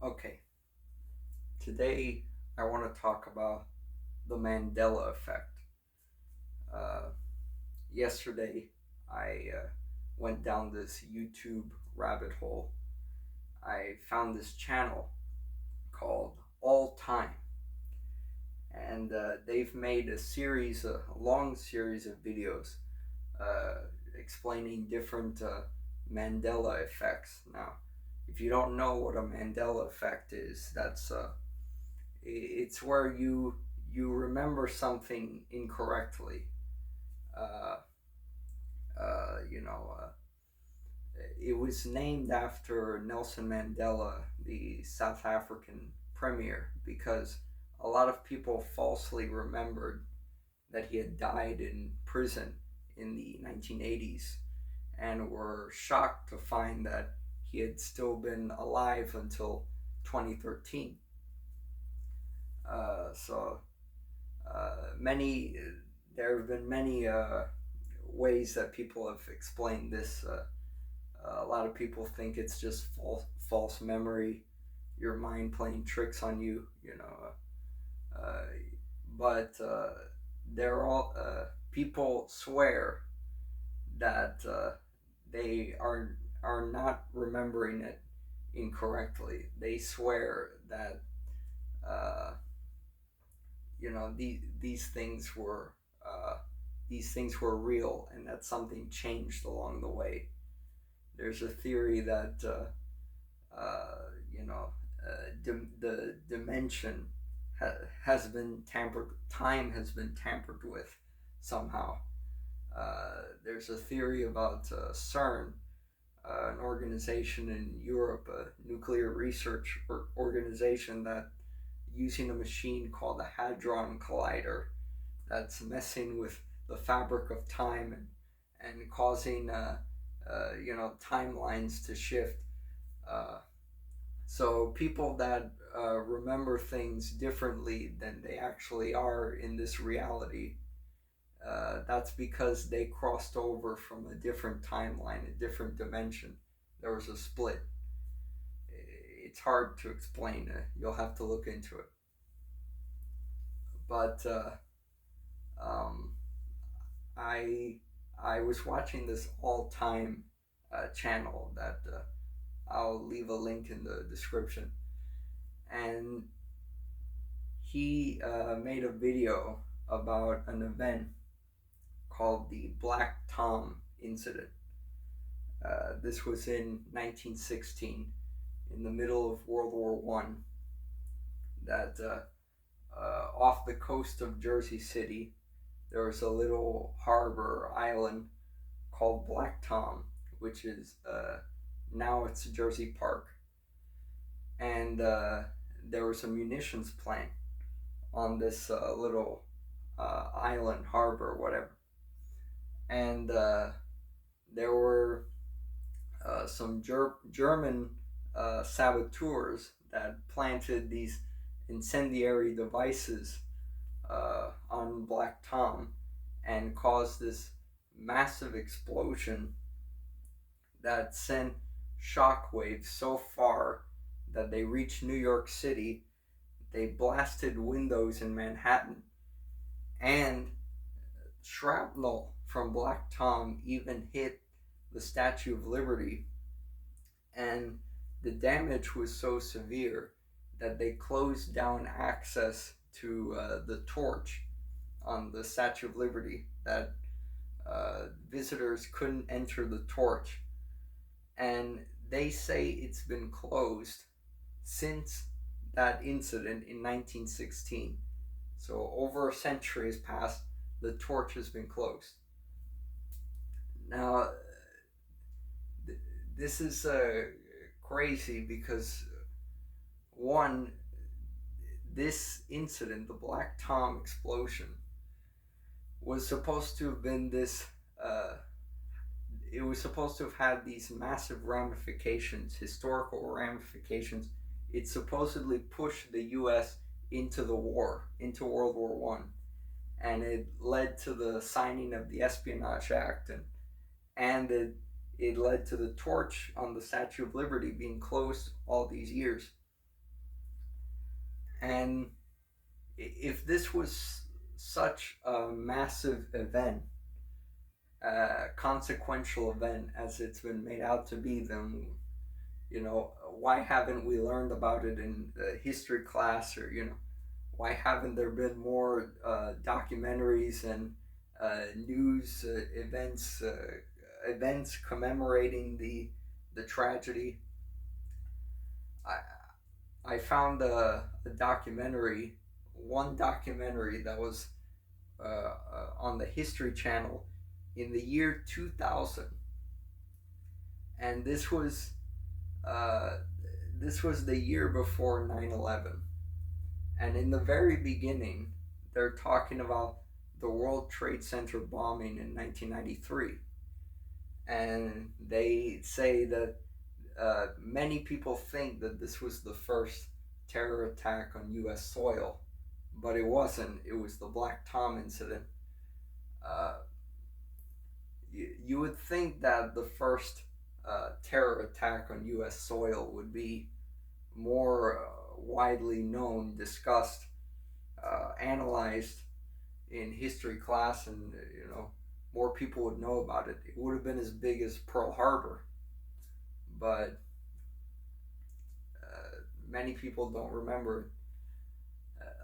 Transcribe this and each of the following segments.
Okay, today I want to talk about the Mandela effect. Uh, Yesterday, I went down this YouTube rabbit hole. I found this channel called All Time, and they've made a long series of videos uh, explaining different Mandela effects. Now, if you don't know what a Mandela effect is, it's where you remember something incorrectly. Uh, uh, you know, uh, it was named after Nelson Mandela, the South African premier, because a lot of people falsely remembered that he had died in prison in the 1980s and were shocked to find that he had still been alive until 2013. So many there have been many ways that people have explained this. A lot of people think it's just false memory, your mind playing tricks on you, uh, but they're all people swear that they are not remembering it incorrectly. They swear that uh, these things were real and that something changed along the way. There's a theory that you know the dimension has been tampered time has been tampered with somehow. There's a theory about CERN, an organization in Europe, a nuclear research organization that using a machine called the Hadron Collider that's messing with the fabric of time and causing timelines to shift. Uh, so people that remember things differently than they actually are in this reality, that's because they crossed over from a different timeline, a different dimension. There was a split. It's hard to explain. You'll have to look into it. But um, I I was watching this all time channel that I'll leave a link in the description, and he made a video about an event called the Black Tom incident. This was in 1916, in the middle of World War One. That off the coast of Jersey City, there was a little harbor island called Black Tom, which is now it's Jersey Park, and there was a munitions plant on this little island harbor, whatever, and there were some German saboteurs that planted these incendiary devices on Black Tom and caused this massive explosion that sent shockwaves so far that they reached New York City. They blasted windows in Manhattan, and shrapnel from Black Tom even hit the Statue of Liberty. And the damage was so severe that they closed down access to the torch on the Statue of Liberty, that visitors couldn't enter the torch. And they say it's been closed since that incident in 1916. So over a century has passed, the torch has been closed. Now, this is crazy because, one, this incident, the Black Tom explosion, was supposed to have been this. It was supposed to have had these massive ramifications, historical ramifications. It supposedly pushed the U.S. into the war, into World War One, and it led to the signing of the Espionage Act, and it led to the torch on the Statue of Liberty being closed all these years. And if this was such a massive event, consequential event as it's been made out to be, then why haven't we learned about it in history class, or why haven't there been more documentaries and news events commemorating the tragedy? I found a documentary, one documentary that was on the History Channel in the year 2000, and uh, this was the year before 9/11. And in the very beginning, they're talking about the World Trade Center bombing in 1993, and they say that many people think that this was the first terror attack on U.S. soil, but it wasn't. It was the Black Tom incident. Uh, you would think that the first terror attack on U.S. soil would be more widely known, discussed, analyzed in history class, and more people would know about it. It would have been as big as Pearl Harbor, but many people don't remember.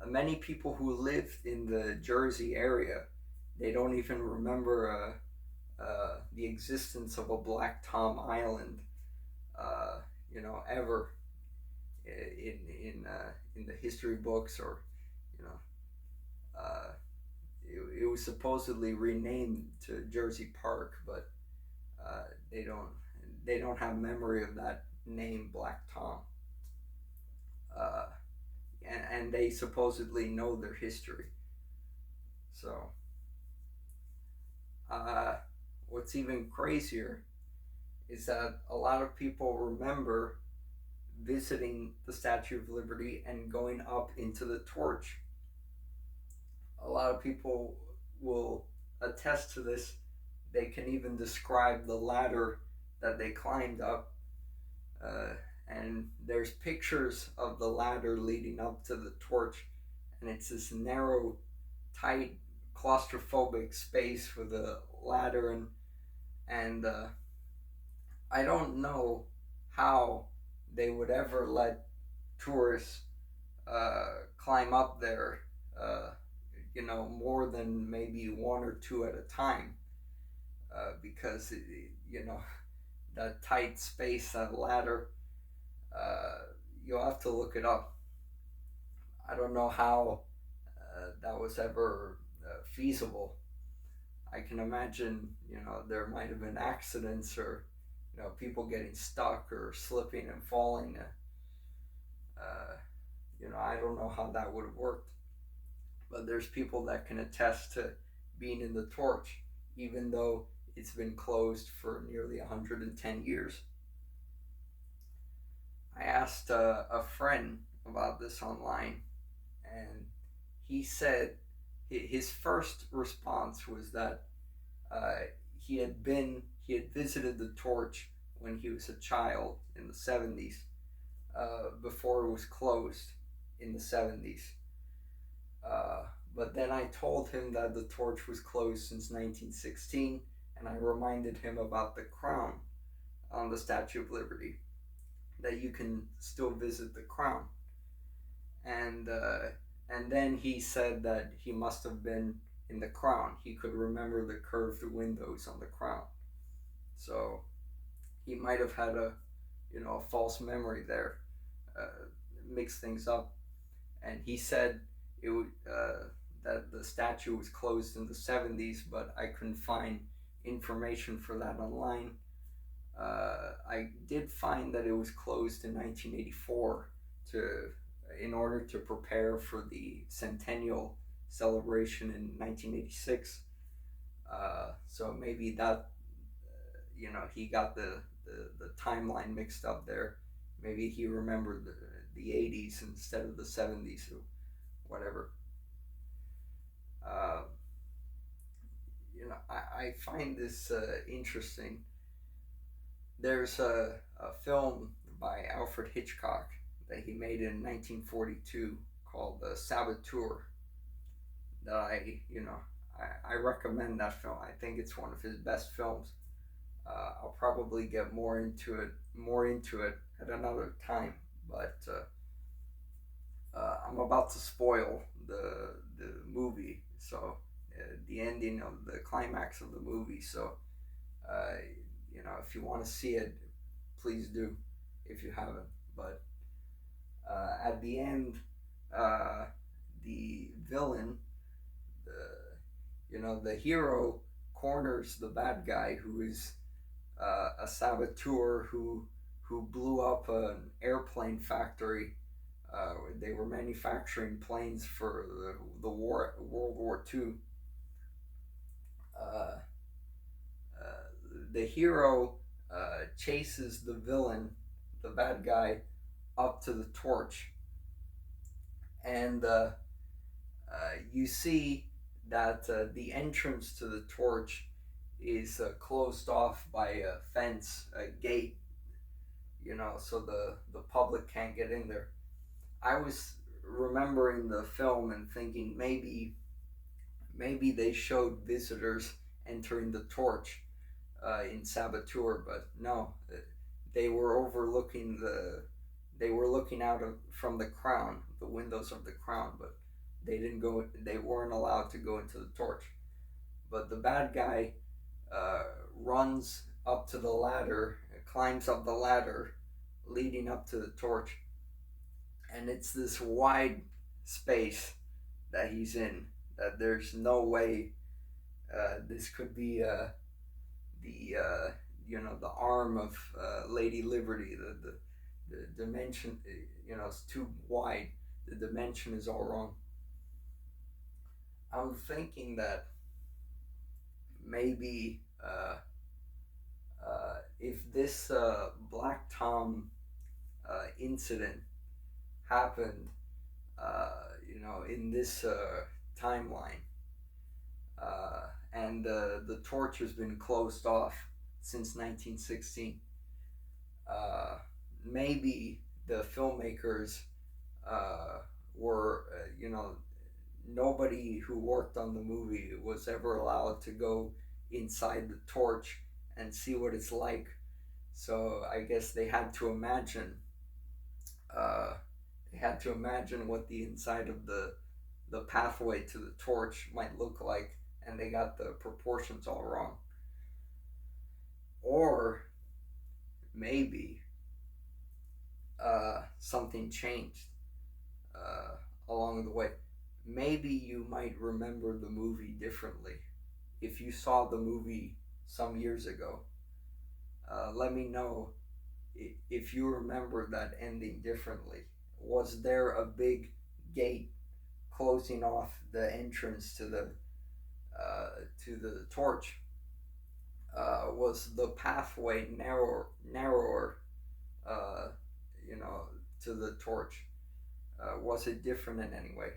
Many people who lived in the Jersey area, they don't even remember the existence of a Black Tom Island, ever in the history books, or you know, uh, it was supposedly renamed to Jersey Park, but uh, they don't they don't have memory of that name, Black Tom. Uh, and they supposedly know their history. So, uh, what's even crazier is that a lot of people remember visiting the Statue of Liberty and going up into the torch. A lot of people will attest to this. They can even describe the ladder that they climbed up. Uh, and there's pictures of the ladder leading up to the torch, and it's this narrow, tight, claustrophobic space with a ladder, and I don't know how they would ever let tourists climb up there, uh, more than maybe one or two at a time, because that tight space, that ladder, uh, you'll have to look it up. I don't know how that was ever feasible. I can imagine, there might have been accidents, or, people getting stuck or slipping and falling. I don't know how that would have worked. But there's people that can attest to being in the torch, even though it's been closed for nearly 110 years. I asked a friend about this online, and he said his first response was that uh, he had visited the torch when he was a child in the 70s, before it was closed in the 70s. But then I told him that the torch was closed since 1916, and I reminded him about the crown on the Statue of Liberty, that you can still visit the crown. And then he said that he must have been in the crown. He could remember the curved windows on the crown. So he might have had a false memory there, mixed things up. And he said it that the statue was closed in the 70s, but I couldn't find information for that online. I did find that it was closed in 1984 in order to prepare for the centennial celebration in 1986. So maybe that, he got the timeline mixed up there. Maybe he remembered the 80s instead of the 70s, or whatever. Uh, I find this interesting. There's a film by Alfred Hitchcock that he made in 1942 called Saboteur that I recommend that film. I think it's one of his best films. I'll probably get more into it at another time, but I'm about to spoil the movie, so the ending of the climax of the movie. So uh, if you want to see it, please do if you haven't. But at the end, uh, the villain, the hero corners the bad guy who is a saboteur who blew up an airplane factory. They were manufacturing planes for the war, World War II. Uh, the hero chases the villain, the bad guy, up to the torch, and you see that the entrance to the torch is closed off by a fence, a gate, so the public can't get in there. I was remembering the film and thinking maybe they showed visitors entering the torch in Saboteur, but no, they were overlooking they were looking out from the crown, the windows of the crown, but they didn't go. They weren't allowed to go into the torch. But the bad guy uh, runs up to the ladder, climbs up the ladder, leading up to the torch, and it's this wide space that he's in. That there's no way this could be the the arm of Lady Liberty. The dimension, it's too wide. The dimension is all wrong. I'm thinking that maybe if this Black Tom incident happened, in this timeline, and the torch has been closed off since 1916. Maybe the filmmakers were, nobody who worked on the movie was ever allowed to go inside the torch and see what it's like. So I guess uh, they had to imagine what the inside of the pathway to the torch might look like, and they got the proportions all wrong. Or maybe something changed along the way. Maybe you might remember the movie differently. If you saw the movie some years ago, let me know if you remember that ending differently. Was there a big gate closing off the entrance to the torch? Was the pathway narrower? Uh, to the torch. Was it different in any way?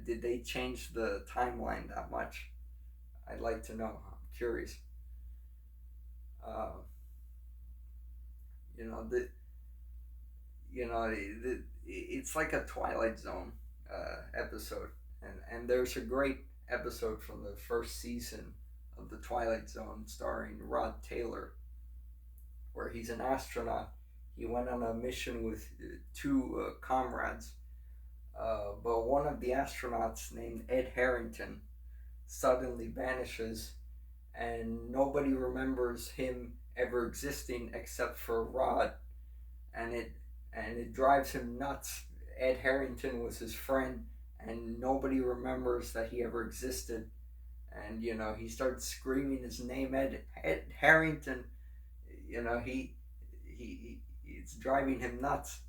Did they change the timeline that much? I'd like to know. I'm curious. Uh, you know the it's like a Twilight Zone episode, and there's a great episode from the first season of the Twilight Zone starring Rod Taylor, where he's an astronaut. He went on a mission with two comrades, but one of the astronauts, named Ed Harrington, suddenly vanishes, and nobody remembers him ever existing except for Rod, and it drives him nuts. Ed Harrington was his friend, and nobody remembers that he ever existed. And he starts screaming his name, Ed Harrington. He it's driving him nuts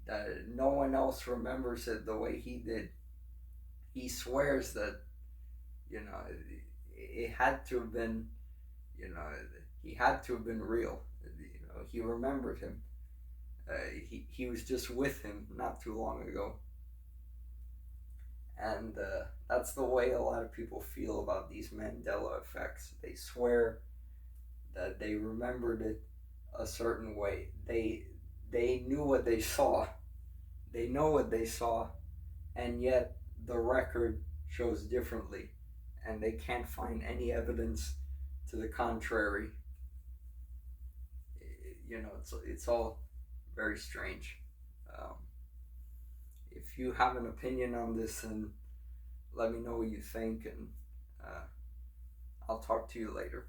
that no one else remembers it the way he did. He swears that it had to have been, he had to have been real. He remembered him. He was just with him not too long ago. And that's the way a lot of people feel about these Mandela effects. They swear that they remembered it a certain way. They knew what they saw. they know what they saw, and yet the record shows differently, and they can't find any evidence to the contrary. It's all very strange. Um, if you have an opinion on this, and let me know what you think, and I'll talk to you later.